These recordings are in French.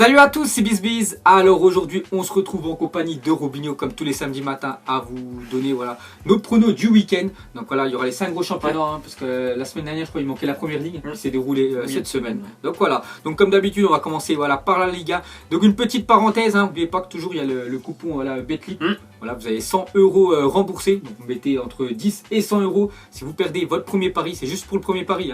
Salut à tous, c'est BizBiz. Alors aujourd'hui, on se retrouve en compagnie de Robinho comme tous les samedis matins à vous donner nos pronos du week-end. Donc voilà, il y aura les 5 gros championnats parce que la semaine dernière, je crois, il manquait la première ligue qui s'est déroulée cette semaine. Donc voilà, donc comme d'habitude, on va commencer par la Liga. Donc une petite parenthèse, n'oubliez pas que toujours il y a le coupon Betclic. Voilà, vous avez 100 € remboursés. Donc vous mettez entre 10 et 100 €. Si vous perdez votre premier pari, c'est juste pour le premier pari.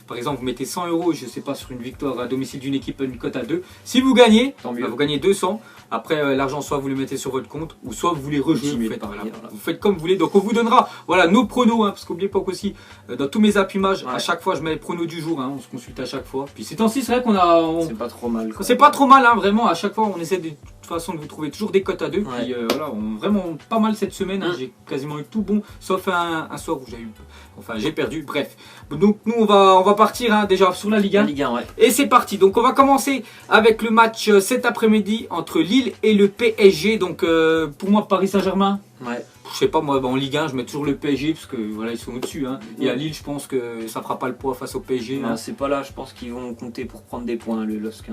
Par exemple, vous mettez 100 €, je sais pas, sur une victoire à domicile d'une équipe, une cote à 2. Si vous gagnez, vous gagnez 200. Après, l'argent, soit vous le mettez sur votre compte, ou soit vous les rejouez. Vous faites comme vous voulez. Donc, on vous donnera nos pronos. Parce qu'oubliez pas qu'aussi, dans tous mes apps images, à chaque fois, je mets les pronos du jour. On se consulte à chaque fois. Puis ces temps-ci, c'est vrai qu'on a. C'est pas trop mal. C'est pas trop mal, vraiment. À chaque fois, on essaie de toute façon de vous trouver toujours des cotes à 2. Puis voilà, vraiment pas mal cette semaine. J'ai quasiment eu tout bon, sauf un soir où j'ai perdu. Bref. Donc, nous, on va partir déjà sur la Ligue 1. Et c'est parti. Donc, on va commencer avec le match cet après-midi entre Lille et le PSG. Donc pour moi, Paris Saint-Germain. Je sais pas, moi en Ligue 1 je mets toujours le PSG parce que voilà, ils sont au-dessus. Et à Lille, je pense que ça fera pas le poids face au PSG. C'est pas là, je pense qu'ils vont compter pour prendre des points, le LOSC.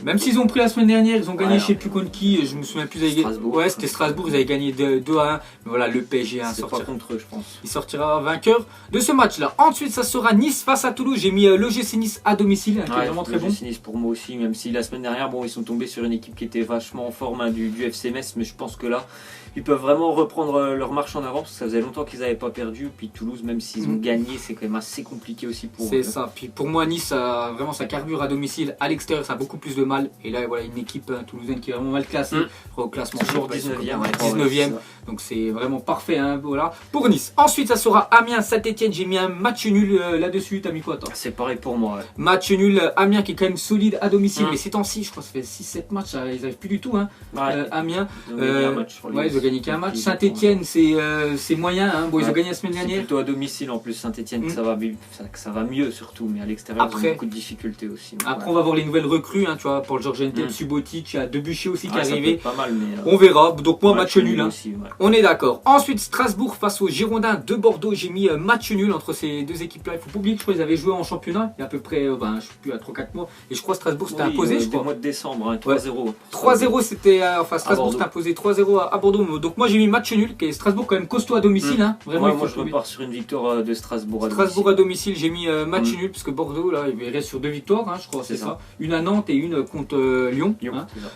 Même s'ils ont pris la semaine dernière, ils ont gagné, je sais plus contre qui, je me souviens plus. Strasbourg. C'était Strasbourg, ils avaient gagné 2 à 1. Mais voilà, le PSG c'est pas contre eux, je pense. Il sortira vainqueur de ce match-là. Ensuite, ça sera Nice face à Toulouse. J'ai mis l'OGC Nice à domicile, qui est vraiment très bon. l'OGC Nice pour moi aussi, même si la semaine dernière, ils sont tombés sur une équipe qui était vachement en forme du FC Metz, mais je pense que là, ils peuvent vraiment reprendre leur marche en avant parce que ça faisait longtemps qu'ils n'avaient pas perdu. Puis Toulouse, même s'ils ont gagné, c'est quand même assez compliqué aussi pour eux. C'est ça. Puis pour moi, Nice, vraiment, ça carbure à domicile. À l'extérieur, ça a beaucoup plus de mal. Et là, voilà, une équipe toulousaine qui est vraiment mal classée. Au classement, toujours 19e. Donc c'est vraiment parfait. Voilà. Pour Nice. Ensuite, ça sera Amiens, Saint-Etienne. J'ai mis un match nul là-dessus. T'as mis quoi, toi? C'est pareil pour moi. Match nul. Amiens qui est quand même solide à domicile. Mais ces temps-ci, je crois que ça fait 6-7 matchs. Ils n'arrivent plus du tout. Amiens. Ils ont gagné qu'un match. Saint-Etienne, c'est moyen. Ils ont gagné la semaine dernière. C'est plutôt à domicile en plus. Saint-Etienne, ça va mieux surtout. Mais à l'extérieur, ils ont beaucoup de difficultés aussi. Après, on va voir les nouvelles recrues. Tu vois, pour le Georges Subotic, il y a Debuchy aussi qui est arrivé. Pas mal, mais on verra. Donc, moi, match nul. Aussi, on est d'accord. Ensuite, Strasbourg face aux Girondins de Bordeaux. J'ai mis match nul entre ces deux équipes-là. Il faut pas oublier que je crois qu'ils avaient joué en championnat il y a à peu près, je sais plus, à 3-4 mois. Et je crois que Strasbourg s'était imposé. Je crois. Au mois de décembre, 3-0. 3-0, c'était. Strasbourg s'était imposé 3-0 à Bordeaux. Donc, moi, j'ai mis match nul. Qui est Strasbourg quand même costaud à domicile. Vraiment, moi, je repars sur une victoire de Strasbourg à domicile. Strasbourg à domicile, j'ai mis match nul. Parce que Bordeaux, là, il reste sur 2 victoires, je crois, c'est ça. Une à Nantes et une contre Lyon.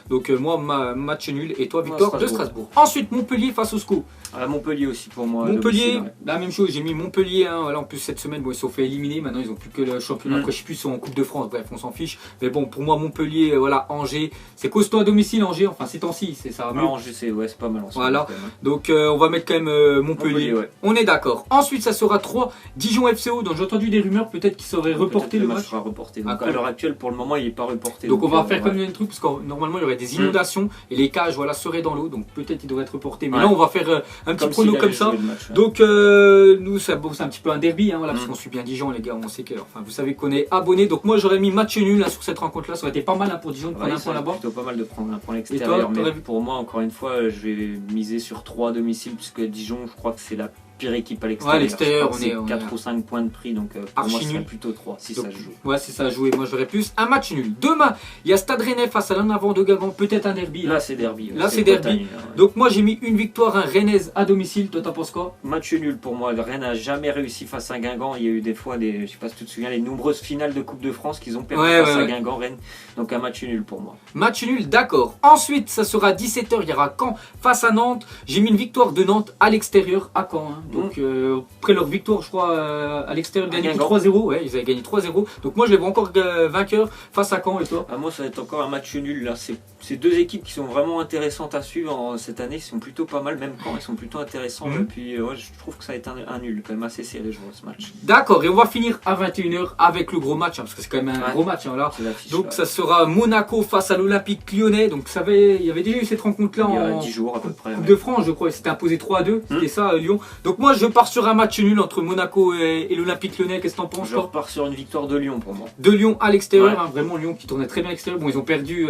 Donc, moi, match nul. Et toi, victoire de Strasbourg. Ensuite, Montpellier face au SCO. Montpellier aussi pour moi. Montpellier, la même chose, j'ai mis Montpellier. En plus, cette semaine, ils se sont fait éliminer. Maintenant, ils n'ont plus que le championnat. Après, je sais plus, ils sont en Coupe de France. Bref, on s'en fiche. Mais bon, pour moi, Montpellier, Angers, c'est costaud à domicile, Angers. Enfin, ces temps-ci, ça va mieux. Angers, c'est pas mal. Voilà. Donc, on va mettre quand même Montpellier. On est d'accord. Ensuite, ça sera 3 Dijon FCO. Donc, j'ai entendu des rumeurs peut-être qu'ils seraient reporté le match. Sera reporté. Donc, à l'heure actuelle, pour le moment, il n'est pas reporté. Donc, on va faire comme un truc parce que normalement, il y aurait des inondations et les cages seraient dans l'eau. Donc, peut-être il devrait être reporté. Mais là, on va faire un petit prono comme ça. Donc nous c'est un petit peu un derby parce qu'on suit bien Dijon, les gars, on sait que vous savez qu'on est abonnés. Donc moi j'aurais mis match nul sur cette rencontre là, ça aurait été pas mal pour Dijon de prendre un point là-bas. Plutôt pas mal de prendre un point à l'extérieur. Mais pour moi, encore une fois, je vais miser sur 3 à domicile puisque Dijon, je crois que c'est la pire équipe à l'extérieur. À l'extérieur, on est 4 ou 5 points de prix, donc pour moi c'est plutôt 3 si ça joue. Ouais, c'est ça à jouer. Moi j'aurais plus un match nul. Demain, il y a Stade Rennais face à l'un avant de Guingamp, peut-être un derby. Là c'est derby. Là c'est derby. Donc moi j'ai mis une victoire rennaise à domicile. Toi t'en penses quoi? Match nul pour moi. Rennes n'a jamais réussi face à Guingamp. Il y a eu des fois je sais pas si tu te souviens, les nombreuses finales de Coupe de France qu'ils ont perdu face à Guingamp, Rennes. Donc un match nul pour moi. Match nul, d'accord. Ensuite, ça sera 17h, il y aura Caen face à Nantes. J'ai mis une victoire de Nantes à l'extérieur à Caen. Donc après leur victoire, je crois, à l'extérieur, ils gagné 3-0. Ouais, ils avaient gagné 3-0. Donc moi, je les vois encore vainqueur face à Caen. Et toi? Moi, ça va être encore un match nul. Là, c'est deux équipes qui sont vraiment intéressantes à suivre cette année. Ils sont plutôt pas mal, même Caen, ils sont plutôt intéressants. Et puis, je trouve que ça va être un nul, quand même assez serré, je vois ce match. D'accord, et on va finir à 21h avec le gros match, parce que c'est quand même un gros match. Là. Donc ça sera Monaco face à l'Olympique Lyonnais. Donc il y avait déjà eu cette rencontre-là il y a 10 jours à peu près. Coupe de France, je crois. C'était imposé 3-2. C'était ça, Lyon. Donc moi, je pars sur un match nul entre Monaco et l'Olympique Lyonnais. Qu'est-ce que t'en penses? Je repars sur une victoire de Lyon pour moi. De Lyon à l'extérieur, vraiment Lyon qui tournait très bien à l'extérieur. Bon, ils ont perdu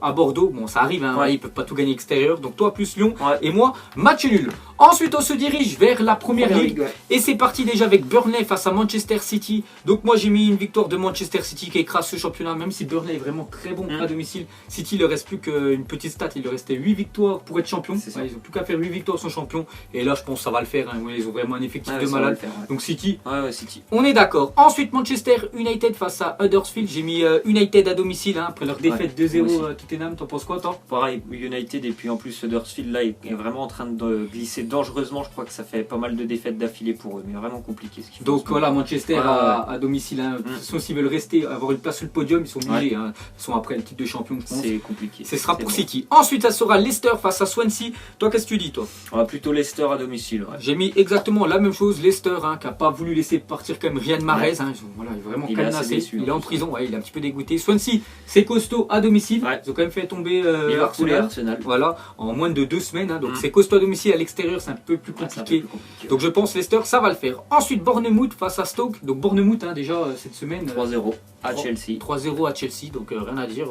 à Bordeaux. Bon, ça arrive, ils peuvent pas tout gagner extérieur. Donc toi plus Lyon et moi match nul. Ensuite, on se dirige vers la première ligue. ouais. Et c'est parti déjà avec Burnley face à Manchester City. Donc moi j'ai mis une victoire de Manchester City qui écrase ce championnat, même si Burnley est vraiment très bon à domicile. City, il ne reste plus qu'une petite stat, il leur restait 8 victoires pour être champion. Ouais, ils n'ont plus qu'à faire 8 victoires, sont champions. Et là je pense que ça va le faire, hein. Ouais, ils ont vraiment un effectif de malade. Donc City, City, on est d'accord. Ensuite Manchester United face à Huddersfield. J'ai mis United à domicile, hein, après leur défaite 2-0 à Tottenham. T'en penses quoi toi? Pareil, United et puis en plus Huddersfield là est vraiment en train de glisser dangereusement. Je crois que ça fait pas mal de défaites d'affilée pour eux, mais vraiment compliqué ce qu'ils font. Donc voilà, Manchester à domicile, hein. De toute façon, s'ils veulent rester, avoir une place sur le podium, ils sont obligés. Hein. Ils sont après le titre de champion, je pense. C'est compliqué. Ce sera pour City. Ensuite, ça sera Leicester face à Swansea. Toi, qu'est-ce que tu dis, toi? Plutôt Leicester à domicile. Ouais. J'ai mis exactement la même chose. Leicester, hein, qui n'a pas voulu laisser partir comme Riyad Mahrez. Hein. Voilà, il est vraiment cadenassé. Il est en prison, ouais, il est un petit peu dégoûté. Swansea, c'est costaud à domicile. Ouais. Ils ont quand même fait tomber Arsenal. Voilà, en moins de 2 semaines. Hein. Donc c'est costaud à domicile. À l'extérieur, c'est un peu plus compliqué. Donc je pense Leicester, ça va le faire. Ensuite, Bournemouth face à Stoke. Donc Bournemouth, hein, déjà cette semaine. 3-0 à Chelsea. 3-0 à Chelsea, donc rien à dire.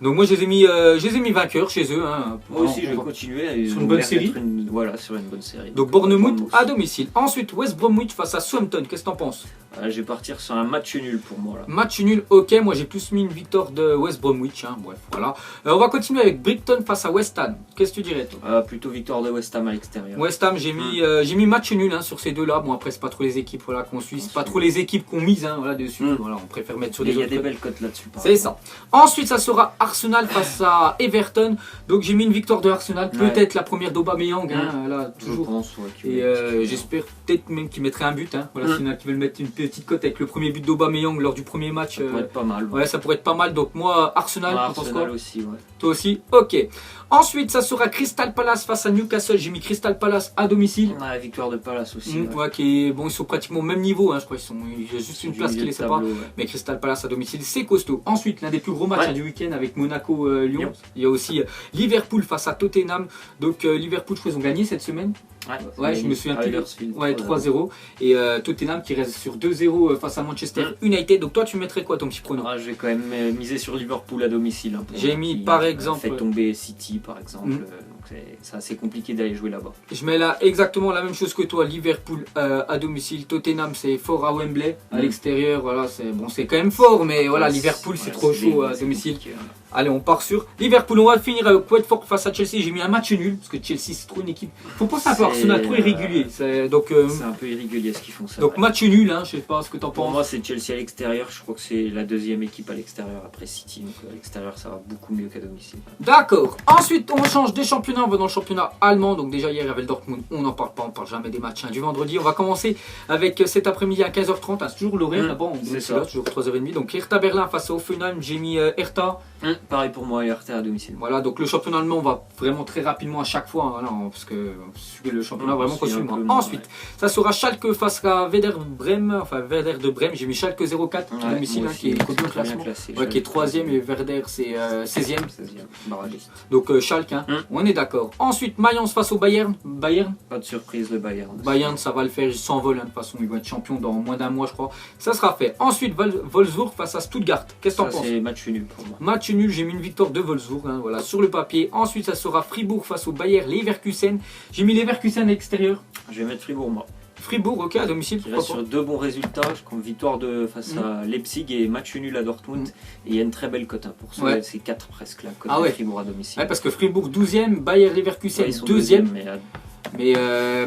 Donc moi je les ai mis vainqueurs chez eux. Hein, moi aussi je vais continuer sur une bonne série. Voilà, sur une bonne série. Donc Bournemouth à domicile. Ensuite West Bromwich face à Southampton, qu'est-ce que t'en penses? Je vais partir sur un match nul pour moi là. Match nul, ok, moi j'ai plus mis une victoire de West Bromwich, hein. Bref, voilà. On va continuer avec Brighton face à West Ham. Qu'est-ce que tu dirais toi? Plutôt victoire de West Ham à l'extérieur. West Ham, j'ai mis match nul, hein, sur ces deux-là. Bon après c'est pas trop les équipes voilà, qu'on suit, c'est pas trop les équipes qu'on mise, hein, voilà, dessus. Voilà, on préfère mettre sur des. Il y a des belles cotes là-dessus. C'est ça. Ensuite ça sera Arsenal face à Everton. Donc j'ai mis une victoire de Arsenal, peut-être la première d'Aubameyang, hein, là toujours. Je pense, et j'espère peut-être même qu'il mettrait un but, hein. Voilà, s'il y en a qui veulent mettre une petite cote avec le premier but d'Aubameyang lors du premier match. Ça pourrait être pas mal. Ouais, ça pourrait être pas mal. Donc moi Arsenal, tu penses quoi? Aussi, ouais. Toi aussi? Ok. Ensuite, ça sera Crystal Palace face à Newcastle. J'ai mis Crystal Palace à domicile. La victoire de Palace aussi. Ouais, qui est, bon, ils sont pratiquement au même niveau, hein, je crois. Il y a juste une place qui les sépare. Ouais. Mais Crystal Palace à domicile, c'est costaud. Ensuite, l'un des plus gros matchs du week-end avec Monaco-Lyon. Il y a aussi Liverpool face à Tottenham. Donc Liverpool, je crois qu'ils ont gagné cette semaine. Ouais, je me souviens plus. Ouais, 3-0. Et Tottenham qui reste sur 2-0 face à Manchester United. Donc toi, tu mettrais quoi ton petit pronom? Je vais quand même miser sur Liverpool à domicile. Hein, j'ai mis par exemple. Fait tomber City par exemple. Donc c'est assez compliqué d'aller jouer là-bas. Je mets là exactement la même chose que toi. Liverpool à domicile. Tottenham, c'est fort à Wembley. À l'extérieur, voilà, c'est quand même fort. Mais voilà, Liverpool, c'est trop chaud à domicile. Allez, on part sur Liverpool. On va finir avec Watford face à Chelsea. J'ai mis un match nul parce que Chelsea c'est trop une équipe. Faut penser un peu à Arsenal, trop irrégulier. C'est un peu irrégulier ce qu'ils font ça. Donc match nul, hein, je sais pas ce que t'en penses. Pour moi c'est Chelsea à l'extérieur. Je crois que c'est la deuxième équipe à l'extérieur après City. Donc à l'extérieur ça va beaucoup mieux qu'à domicile. D'accord. Ensuite on change des championnats. On va dans le championnat allemand. Donc déjà hier il y avait le Dortmund. On n'en parle pas. On parle jamais des matchs du vendredi. On va commencer avec cet après-midi à 15h30. Hein, c'est toujours l'horaire là-bas. C'est ça. Toujours 3h30. Donc Hertha Berlin face à Hoffenheim. J'ai mis Hertha. Pareil pour moi, Hertha à domicile. Voilà, donc le championnat allemand va vraiment très rapidement à chaque fois, hein, voilà, parce que le championnat vraiment continue. Ensuite, ça sera Schalke face à Werder Bremen, enfin Werder de Brême. J'ai mis Schalke 04 à domicile, hein, qui est bien classement, qui est 3ème et Werder c'est 16ème. Donc Schalke, hein, on est d'accord. Ensuite, Mayence face au Bayern. Pas de surprise, le Bayern. Bayern, ça va le faire, ils s'envolent, hein, de toute façon, ils vont être champions dans moins d'un mois, je crois. Ça sera fait. Ensuite, Wolfsburg face à Stuttgart. Qu'est-ce que t'en penses? C'est match nul pour moi. Match nul, j'ai mis une victoire de Wolfsburg, hein, voilà, sur le papier. Ensuite, ça sera Fribourg face au Bayer Leverkusen. J'ai mis Leverkusen à l'extérieur. Je vais mettre Fribourg, moi. Fribourg, ok, à domicile. Il reste sur 2 bons résultats, comme victoire face à Leipzig et match nul à Dortmund. Et il y a une très belle cote, hein, pour ceux, c'est 4 presque, la cote de Fribourg à domicile. Ouais, parce que Fribourg 12ème, Bayer Leverkusen 2ème. Mais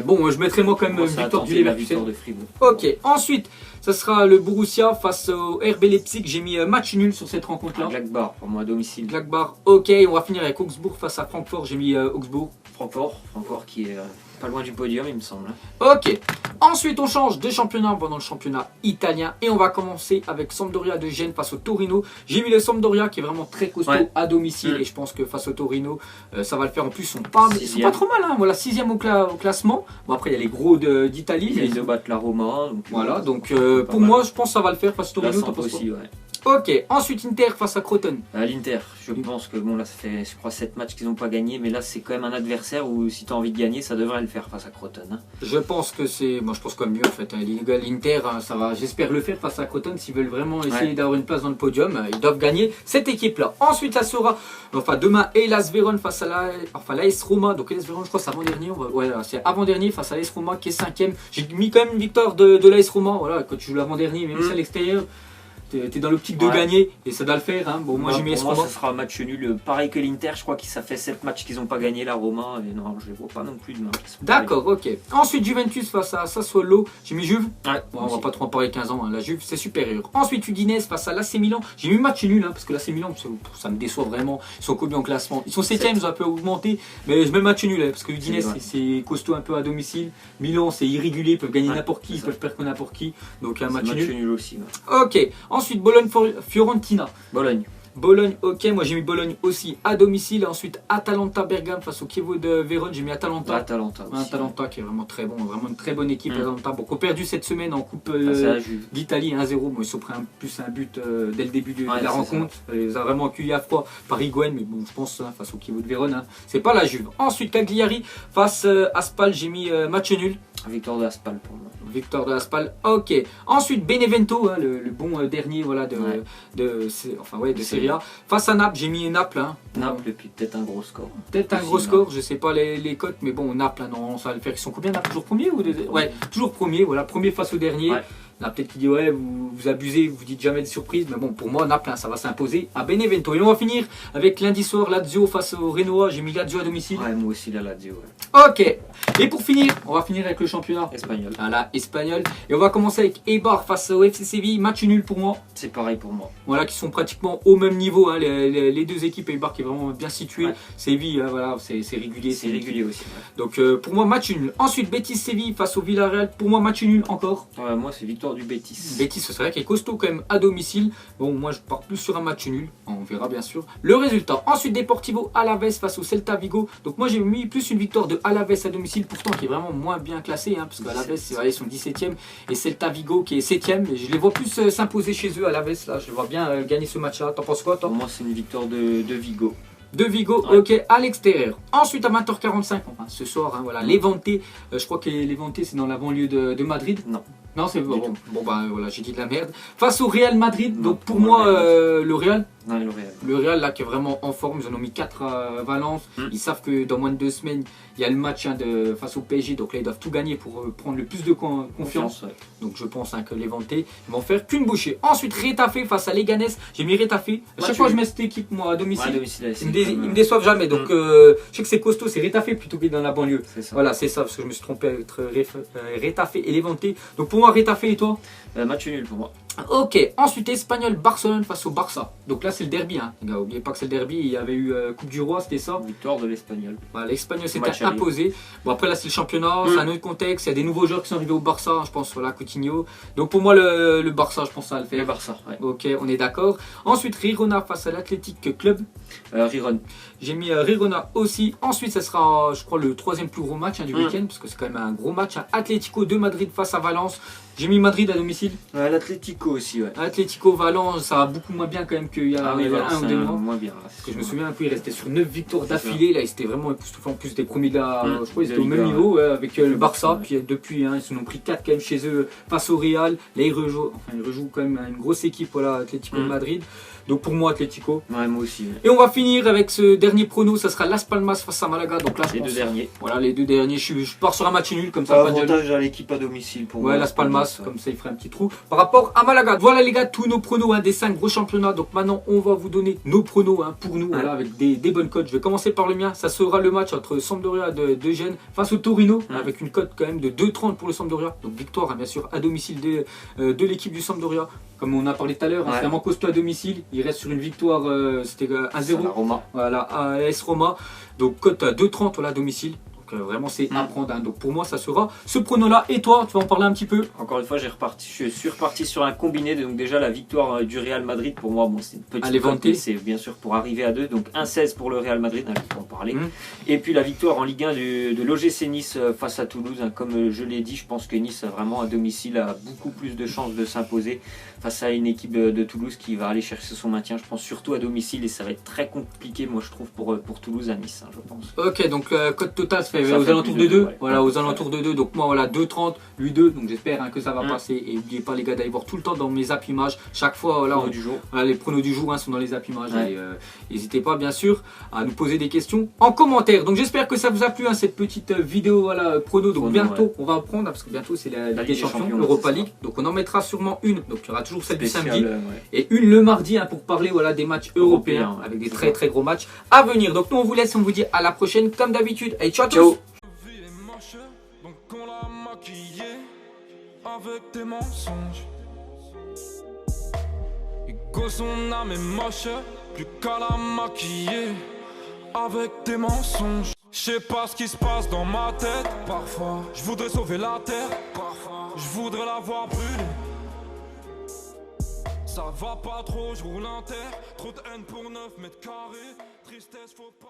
bon, je mettrai moi quand même victoire du Leverkusen. De Fribourg. Ok, ensuite, ça sera le Borussia face au RB Leipzig. J'ai mis match nul sur cette rencontre-là. Gladbach pour moi à domicile. Gladbach, ok. On va finir avec Augsbourg face à Francfort. J'ai mis Augsbourg. Francfort qui est pas loin du podium, il me semble. Ok. Ensuite, on change de championnat pendant le championnat italien. Et on va commencer avec Sampdoria de Gênes face au Torino. J'ai mis le Sampdoria qui est vraiment très costaud à domicile. Et je pense que face au Torino, ça va le faire. En plus, ils sont pas trop mal. Hein. Voilà, 6ème au classement. Bon, après, il y a les gros d'Italie. Ils viennent de battre la Roma. Donc, voilà, donc pour moi, je pense que ça va le faire face au Torino. Aussi, ouais. Ok, ensuite Inter face à Crotone. L'Inter, je pense que bon là ça fait je crois 7 matchs qu'ils n'ont pas gagné, mais là c'est quand même un adversaire où si tu as envie de gagner, ça devrait le faire face à Crotone. Hein. Je pense que c'est, moi je pense comme mieux en fait. L'Inter, ça va, j'espère le faire face à Crotone s'ils veulent vraiment essayer d'avoir une place dans le podium. Ils doivent gagner cette équipe-là. Ensuite, ça sera, enfin demain, Hellas Vérone face à l'AS Roma. Donc Hellas Vérone, je crois c'est avant-dernier. Ouais, c'est avant-dernier face à l'AS Roma qui est 5ème. J'ai mis quand même une victoire de l'AS Roma. Voilà, quand tu joues l'avant-dernier, même si à l'extérieur. T'es dans l'optique de gagner et ça doit le faire. Hein. Bon, moi j'ai mis pour moi, ça sera un match nul. Pareil que l'Inter, je crois que ça fait 7 matchs qu'ils n'ont pas gagné la Roma. Et non, je les vois pas non plus demain. D'accord, ok. Ensuite, Juventus face à Sassuolo. J'ai mis Juve. Ouais, bon, on va pas trop en parler 15 ans. Hein. La Juve, c'est supérieur. Ensuite, Udinese face à l'AC Milan. J'ai mis match nul hein, parce que l'AC Milan, ça me déçoit vraiment. Ils sont combien en classement? Ils sont 7ème, ils ont un peu augmenté. Mais je mets match nul hein, parce que Udinese, c'est costaud un peu à domicile. Milan, c'est irrégulier. Ils peuvent gagner n'importe qui, ils peuvent perdre n'importe qui. Donc, un match nul aussi. Ok. Ensuite, Bologne-Fiorentina. Bologne, ok, moi j'ai mis Bologne aussi à domicile. Ensuite, Atalanta Bergame face au Chievo de Vérone, j'ai mis Atalanta. Atalanta qui est vraiment très bon, vraiment une très bonne équipe. Atalanta, bon, qu'on a perdu cette semaine en Coupe d'Italie 1-0. Bon, ils sont pris plus un but dès le début de la rencontre. Ils ont vraiment accueilli à froid par Higuaín, mais bon, je pense face au Chievo de Vérone, hein, c'est pas la Juve. Ensuite, Cagliari face à Spal, j'ai mis match nul. Victoire de Aspal pour moi. Victoire de Aspal, ok. Ensuite, Benevento, hein, le bon dernier voilà, de Serie A. Face à Naples, j'ai mis Naples. Hein. Naples, et puis peut-être un gros score. Peut-être un gros score, je sais pas les cotes, mais bon, Naples, hein, non, ça va le faire. Ils sont combien Naples? Toujours premier ou ouais, toujours premier, voilà, premier face au dernier. Ouais. Là, peut-être qu'il dit ouais, vous abusez, vous dites jamais de surprise, mais bon, pour moi, Naples, hein, ça va s'imposer à Benevento. Et on va finir avec lundi soir, Lazio face au Renoir. J'ai mis Lazio à domicile. Ouais, moi aussi, la Lazio. Ouais. Ok. Et pour finir, on va finir avec le championnat espagnol. Voilà, espagnol. Et on va commencer avec Eibar face au FC Séville. Match nul pour moi. C'est pareil pour moi. Voilà, qui sont pratiquement au même niveau. Hein, les deux équipes, Eibar qui est vraiment bien situé. Séville, hein, voilà, c'est régulier. C'est régulier aussi. Ouais. Donc pour moi, match nul. Ensuite, Betis Séville face au Villarreal. Pour moi, match nul encore. Ouais, moi, c'est victoire du Betis. Betis, c'est vrai qu'il est costaud quand même à domicile. Bon, moi, je pars plus sur un match nul. On verra bien sûr le résultat. Ensuite, Deportivo Alaves face au Celta Vigo. Donc moi, j'ai mis plus une victoire de Alaves à domicile. Pourtant, qui est vraiment moins bien classé, hein, parce qu'Alaves, ils sont 17ème, et Celta Vigo qui est 7ème. Je les vois plus s'imposer chez eux, Alaves, là, je les vois bien gagner ce match-là. T'en penses quoi, toi? Pour moi, c'est une victoire de Vigo. De Vigo, ouais. Ok, à l'extérieur. Ensuite, à 20h45, enfin, ce soir, hein, voilà, Levante. Je crois que Levante, c'est dans la banlieue de Madrid. Non, c'est bon. Bon, bah voilà, j'ai dit de la merde. Face au Real Madrid, donc pour moi, le Real. Non, le Real, là, qui est vraiment en forme. Ils en ont mis 4 à Valence. Ils savent que dans moins de 2 semaines, il y a le match hein, face au PSG. Donc là, ils doivent tout gagner pour prendre le plus de confiance. Ouais. Donc je pense hein, que les Vantés vont faire qu'une bouchée. Ensuite, Retafe face à Leganés. J'ai mis Retafe. À chaque fois, je mets cette équipe moi, à domicile. Ils me déçoivent jamais. Donc je sais que c'est costaud. C'est Retafe plutôt que dans la banlieue. Voilà, c'est ça. Parce que je me suis trompé entre Retafe et les Vantés. Donc pour moi, Retafe et toi? Match nul pour moi. Ok, ensuite Espagnol, Barcelone face au Barça. Donc là c'est le derby, hein. Les gars, n'oubliez pas que c'est le derby, il y avait eu Coupe du Roi, c'était ça. Victoire de l'Espagnol. Voilà, l'Espagnol s'était imposé. Bon après là c'est le championnat, c'est un autre contexte, il y a des nouveaux joueurs qui sont arrivés au Barça, je pense, voilà, Coutinho. Donc pour moi le Barça, je pense que ça va le faire. Le Barça, ouais. Ok, on est d'accord. Ensuite Girona face à l'Athletic Club. Riron. J'ai mis Girona aussi. Ensuite ça sera, je crois, le 3ème plus gros match hein, du week-end, parce que c'est quand même un gros match. Hein. Atlético de Madrid face à Valence. J'ai mis Madrid à domicile. L'Atlético aussi, ouais. Atlético, Valence, ça va beaucoup moins bien quand même qu'il y a, un ou deux mois. Moins bien. Parce que je me souviens un peu, il restait sur 9 victoires d'affilée. Là, ils étaient vraiment époustouflants. En plus, des premiers là, je crois qu'ils étaient au même niveau avec le Barça. Puis depuis, hein, ils se sont pris 4 quand même chez eux face au Real. Là, ils rejouent quand même une grosse équipe, voilà, Atlético de Madrid. Donc pour moi, Atlético. Ouais, moi aussi. Et on va finir avec ce dernier prono, ça sera Las Palmas face à Malaga. Donc là, je pense, deux derniers. Voilà, les deux derniers. Je pars sur un match nul comme ça. Avantage à l'équipe à domicile pour moi. Ouais, Las Palmas, comme ça il ferait un petit trou par rapport à Malaga. Voilà les gars, tous nos pronos hein, des 5 gros championnats. Donc maintenant, on va vous donner nos pronos hein, pour nous, voilà, avec des bonnes cotes. Je vais commencer par le mien. Ça sera le match entre Sampdoria de Gênes face au Torino, avec une cote quand même de 2,30 pour le Sampdoria. Donc victoire, hein, bien sûr, à domicile de l'équipe du Sampdoria. Comme on a parlé tout à l'heure, hein, c'est vraiment costaud à domicile. Il reste sur une victoire, c'était 1-0. Roma. Voilà, à AS Roma. Donc cote à 2,30 voilà, à domicile. Donc vraiment c'est à prendre. Hein. Donc pour moi ça sera ce prono-là. Et toi, tu vas en parler un petit peu? Encore une fois, je suis reparti sur un combiné. Donc déjà la victoire du Real Madrid pour moi, bon, c'est une petite cote, c'est bien sûr pour arriver à 2. Donc 1,16 pour le Real Madrid, on va en parler. Et puis la victoire en Ligue 1 de l'OGC Nice face à Toulouse. Hein. Comme je l'ai dit, je pense que Nice vraiment à domicile a beaucoup plus de chances de s'imposer face à une équipe de Toulouse qui va aller chercher son maintien. Je pense surtout à domicile et ça va être très compliqué, moi je trouve, pour Toulouse à Nice, hein, je pense. Ok, donc cote totale ça fait aux alentours de 2. Ouais. Voilà, aux alentours de 2. Donc moi voilà 2,30, lui 2. Donc j'espère hein, que ça va passer. Et n'oubliez pas les gars d'aller voir tout le temps dans mes apps images. Chaque fois voilà, les pronos du jour hein, sont dans les apps images. N'hésitez pas bien sûr à nous poser des questions en commentaire. Donc j'espère que ça vous a plu hein, cette petite vidéo voilà, prono. Donc bientôt on va apprendre parce que bientôt c'est la Ligue des Champions, l'Europa League. Donc on en mettra sûrement une. Donc il y aura toujours celle du samedi et une le mardi hein, pour parler voilà, des matchs européens avec des très gros matchs à venir. Donc nous on vous laisse, on vous dit à la prochaine comme d'habitude. Allez, ciao à tous. Donc on l'a maquillé avec des mensonges. Et que son âme est moche, plus qu'à la maquiller avec des mensonges. Je sais pas ce qui se passe dans ma tête. Parfois, je voudrais sauver la terre. Parfois, je voudrais la voir brûler. Ça va pas trop, je roule un terre. Trop de haine pour 9 mètres carrés. Tristesse, faut pas.